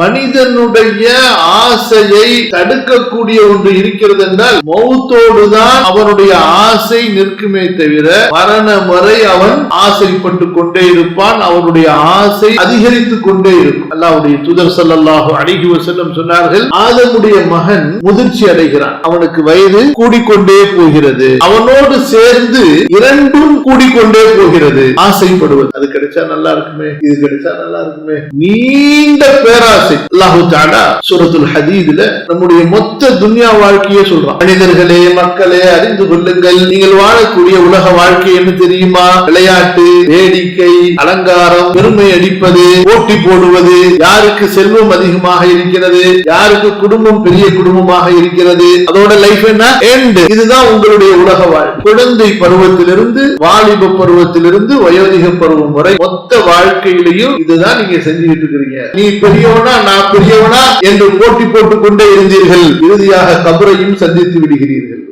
மனிதனுடைய ஆசையை தடுக்கக்கூடிய ஒன்று இருக்கிறது என்றால் மௌத்தோடுதான் அவனுடைய ஆசை நிற்குமே தவிர மரணம் வரை அவன் ஆசைப்பட்டு கொண்டே இருப்பான். அவனுடைய ஆசை அதிகரித்துக் கொண்டே இருக்கும். அல்லாஹ்வுடைய தூதர் ஸல்லல்லாஹு அலைஹி வஸல்லம் சொன்னார்கள், ஆதமுடைய மகன் முதிர்ச்சி அடைகிறான், அவனுக்கு வயது கூடிக்கொண்டே போகிறது, அவனோடு சேர்ந்து இரண்டும் கூடிக்கொண்டே போகிறது. ஆசைப்படுவது, அது கிடைச்சா நல்லா இருக்குமே, இது கிடைச்சா நல்லா இருக்குமே, நீண்ட பேராசை. அல்லாஹ் தஆலா சூரத்துல் ஹதீத்ல நம்முடைய மொத்த துன்யா வாழ்க்கையே சொல்றான். மனிதர்களே, மக்களே, அறிந்து கொள்ளுங்கள், நீங்கள் வாழக்கூடிய உலக வாழ்க்கை என்ன தெரியுமா? விளையாட்டு, வேடிக்கை, அலங்காரம், பெருமை அடிப்பது, போட்டி போடுவது, யாருக்கு செல்வம் அதிகமாக இருக்கிறது, யாருக்கு குடும்பம் பெரிய குடும்பமாக இருக்கிறது, அதோட லைஃப் என்ன எண்ட். இதுதான் உங்களுடைய உலக வாழ்க்கை. குழந்தை பருவத்திலிருந்து வாலிப பருவத்திலிருந்து வயோதிக பருவம் வரை மொத்த வாழ்க்கையிலையும் இதுதான் நீங்க செஞ்சுக்கிட்டு இருக்கிறீங்க. நீ பெரியவனா நான் பெரியவனா என்று போட்டி போட்டுக் கொண்டே இருந்தீர்கள். இறுதியாக கபரையும் சந்தித்து விடுகிறீர்கள்.